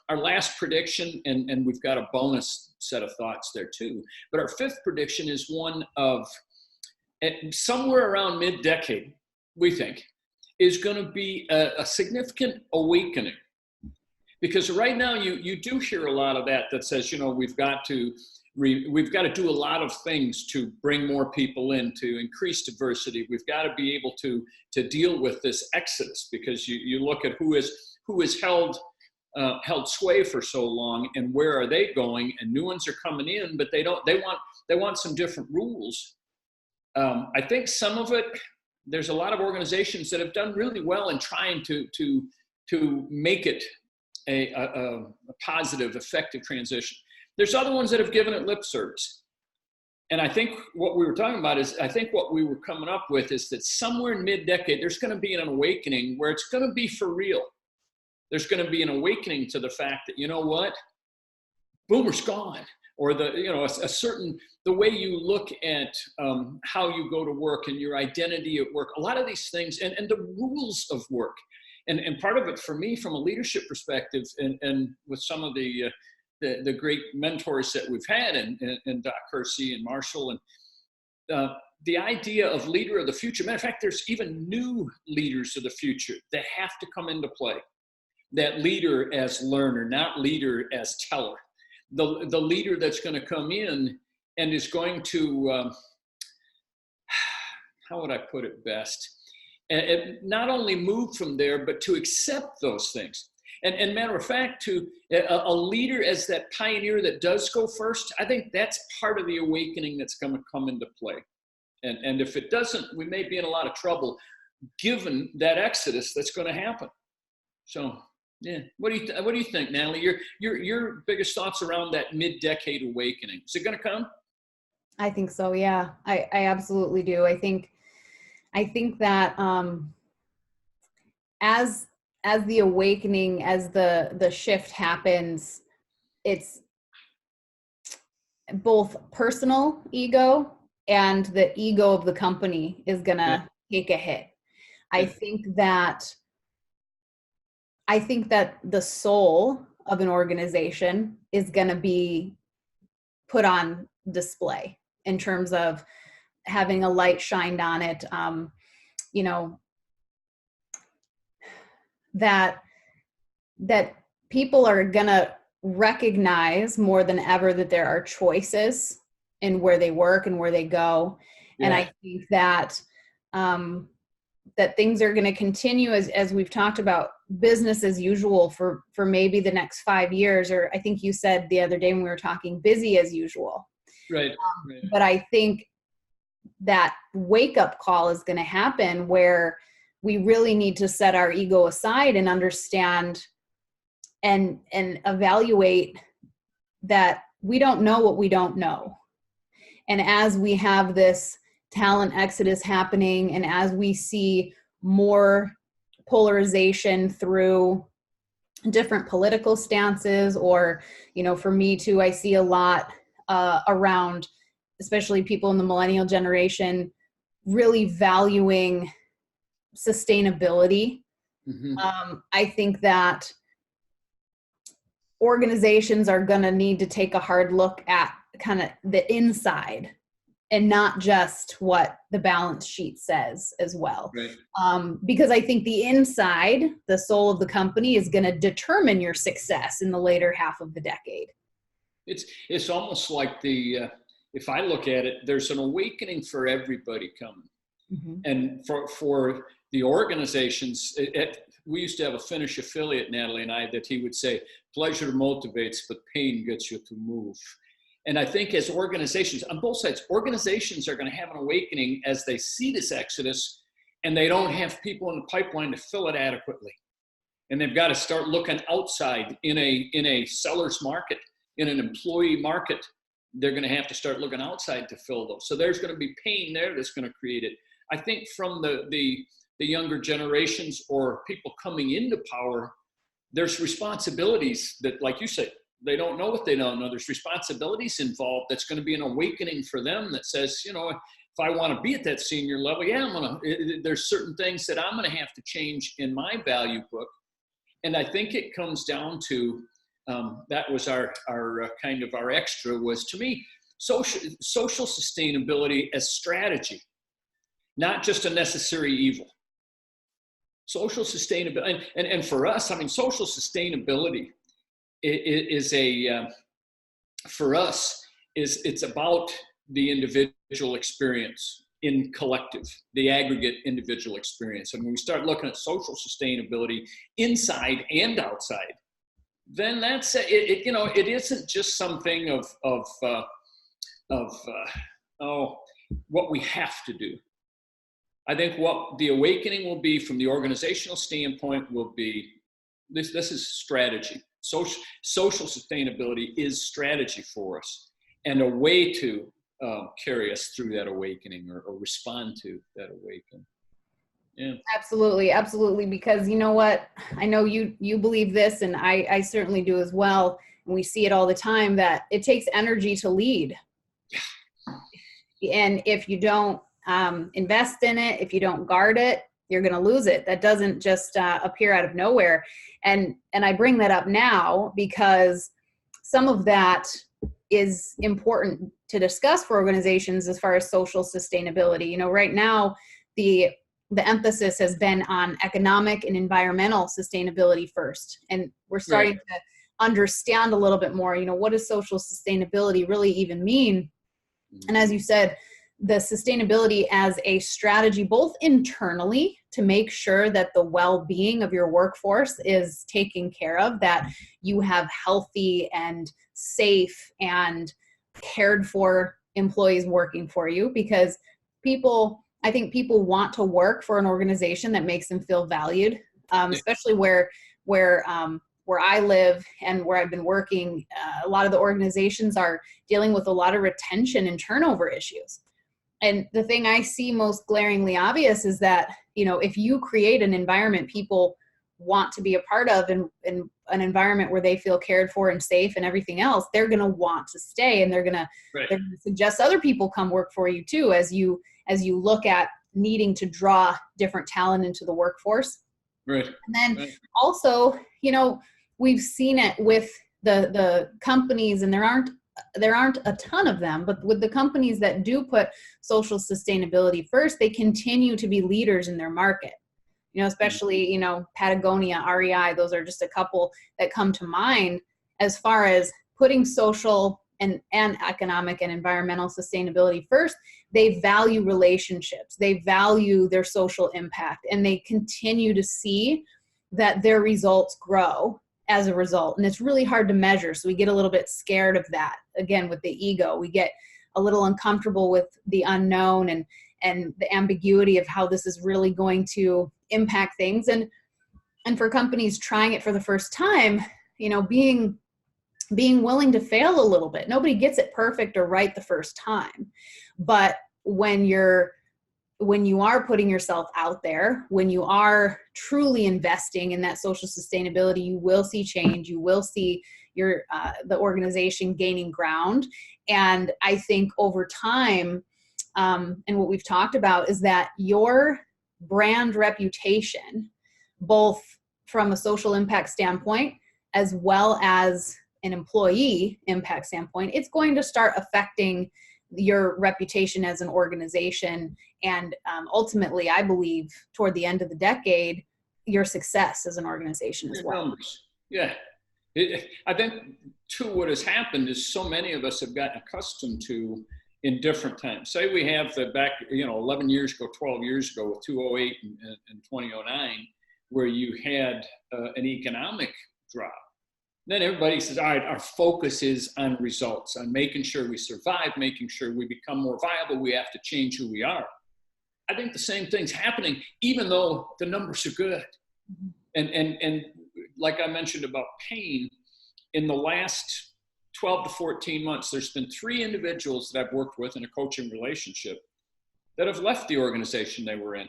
our last prediction, and we've got a bonus set of thoughts there too, but our fifth prediction is one of somewhere around mid-decade, we think, is going to be a significant awakening. Because right now you do hear a lot of that says, we've got to do a lot of things to bring more people in, to increase diversity. We've got to be able to deal with this exodus, because you look at who has held sway for so long, and where are they going, and new ones are coming in, but they want some different rules. I think some of it, there's a lot of organizations that have done really well in trying to make it a positive, effective transition. There's other ones that have given it lip service. And I think what we were talking about is, I think what we were coming up with is that somewhere in mid-decade, there's going to be an awakening where it's going to be for real. There's going to be an awakening to the fact that, you know what, boomer's gone. Or the way you look at how you go to work and your identity at work, a lot of these things, and the rules of work. And part of it for me, from a leadership perspective, and with some of the great mentors that we've had, and Doc Kersey and Marshall, and the idea of leader of the future. Matter of fact, there's even new leaders of the future that have to come into play. That leader as learner, not leader as teller. The leader that's going to come in and is going to, how would I put it best? Not only move from there, but to accept those things. And matter of fact, to a leader as that pioneer that does go first, I think that's part of the awakening that's going to come into play. And if it doesn't, we may be in a lot of trouble, given that exodus that's going to happen. So, yeah, what do you think, Natalie? Your biggest thoughts around that mid-decade awakening? Is it going to come? I think so. Yeah, I absolutely do. I think that as the awakening, as the shift happens, it's both personal ego and the ego of the company is going to take a hit. I think that the soul of an organization is going to be put on display in terms of having a light shined on it. That people are going to recognize more than ever that there are choices in where they work and where they go. Yeah. And I think that that things are going to continue as we've talked about, business as usual for maybe the next 5 years, or I think you said the other day when we were talking, busy as usual. Right. But I think that wake-up call is going to happen where we really need to set our ego aside and understand and evaluate that we don't know what we don't know. And as we have this talent exodus happening, and as we see more polarization through different political stances, or, for me too, I see a lot around, especially people in the millennial generation, really valuing sustainability. Mm-hmm. I think that organizations are going to need to take a hard look at kind of the inside and not just what the balance sheet says as well. Right. Because I think the inside, the soul of the company, is going to determine your success in the later half of the decade. It's almost like if I look at it, there's an awakening for everybody coming. Mm-hmm. And for the organizations, we used to have a Finnish affiliate, Natalie and I, that he would say, pleasure motivates, but pain gets you to move. And I think as organizations, on both sides, organizations are going to have an awakening as they see this exodus, and they don't have people in the pipeline to fill it adequately. And they've got to start looking outside in a seller's market, in an employee market. They're going to have to start looking outside to fill those. So there's going to be pain there that's going to create it. I think from the younger generations or people coming into power, there's responsibilities that, like you said, they don't know what they don't know. There's responsibilities involved that's going to be an awakening for them that says, if I want to be at that senior level, there's certain things that I'm going to have to change in my value book. And I think it comes down to that was our kind of our extra, was, to me, social sustainability as strategy, not just a necessary evil. Social sustainability, and for us, I mean, social sustainability is for us, it's about the individual experience in collective, the aggregate individual experience. And when we start looking at social sustainability inside and outside, then that's it. You know, it isn't just something of what we have to do. I think what the awakening will be from the organizational standpoint will be this is strategy. Social sustainability is strategy for us, and a way to carry us through that awakening, or respond to that awakening. Yeah. Absolutely, absolutely. Because you know what, I know you believe this, and I certainly do as well. And we see it all the time, that it takes energy to lead. And if you don't invest in it, if you don't guard it, you're going to lose it. That doesn't just appear out of nowhere. And I bring that up now because some of that is important to discuss for organizations as far as social sustainability. You know, right now, the emphasis has been on economic and environmental sustainability first. And we're starting to understand a little bit more, you know, what does social sustainability really even mean? And as you said, the sustainability as a strategy, both internally to make sure that the well-being of your workforce is taken care of, that you have healthy and safe and cared for employees working for you, because I think people want to work for an organization that makes them feel valued, especially where I live and where I've been working. A lot of the organizations are dealing with a lot of retention and turnover issues. And the thing I see most glaringly obvious is that, you know, if you create an environment people want to be a part of, and an environment where they feel cared for and safe and everything else, they're going to want to stay, and they're going to suggest other people come work for you too, as you look at needing to draw different talent into the workforce. Right. And then also, you know, we've seen it with the companies, and there aren't a ton of them, but with the companies that do put social sustainability first, they continue to be leaders in their market. You know, especially, you know, Patagonia, REI, those are just a couple that come to mind as far as putting social and economic and environmental sustainability first. They value relationships, they value their social impact, and they continue to see that their results grow as a result. And it's really hard to measure, so we get a little bit scared of that. Again, with the ego, we get a little uncomfortable with the unknown and the ambiguity of how this is really going to impact things. And for companies trying it for the first time, you know, being willing to fail a little bit. Nobody gets it perfect or right the first time. But when you are putting yourself out there, when you are truly investing in that social sustainability, you will see change. You will see the organization gaining ground. And I think over time, and what we've talked about is that your brand reputation, both from a social impact standpoint as well as an employee impact standpoint, it's going to start affecting your reputation as an organization. And ultimately, I believe toward the end of the decade, your success as an organization as well. Numbers. Yeah. I think too, what has happened is so many of us have gotten accustomed to, in different times. Say we have the back, 11 years ago, 12 years ago, with 2008 and 2009, where you had an economic drop. Then everybody says, all right, our focus is on results, on making sure we survive, making sure we become more viable. We have to change who we are. I think the same thing's happening, even though the numbers are good. And like I mentioned about pain, in the last 12 to 14 months, there's been 3 individuals that I've worked with in a coaching relationship that have left the organization they were in.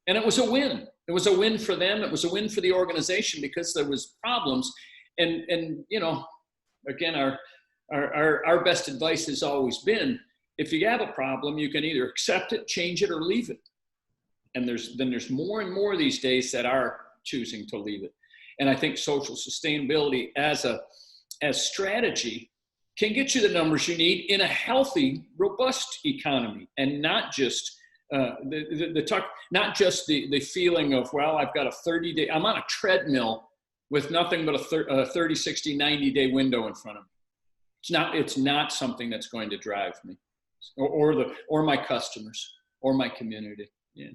And it was a win. It was a win for them. It was a win for the organization, because there was problems. And again, our best advice has always been, if you have a problem, you can either accept it, change it, or leave it. And there's more and more these days that are choosing to leave it. And I think social sustainability as as strategy can get you the numbers you need in a healthy, robust economy, and not just the talk, not just the feeling of, well, I've got a 30-day, I'm on a treadmill with nothing but a 30, 60, 90-day window in front of me. It's not something that's going to drive me or my customers or my community. Yeah.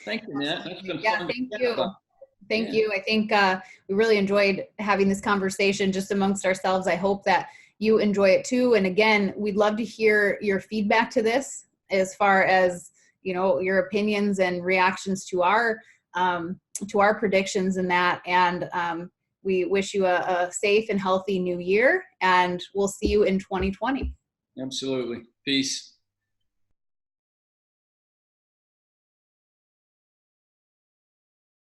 Thank you, Nat. That's been fun. Thank you. Thank you. I think we really enjoyed having this conversation just amongst ourselves. I hope that you enjoy it too. And again, we'd love to hear your feedback to this, as far as, you know, your opinions and reactions to our predictions and that. And we wish you a safe and healthy new year, and we'll see you in 2020. Absolutely. Peace.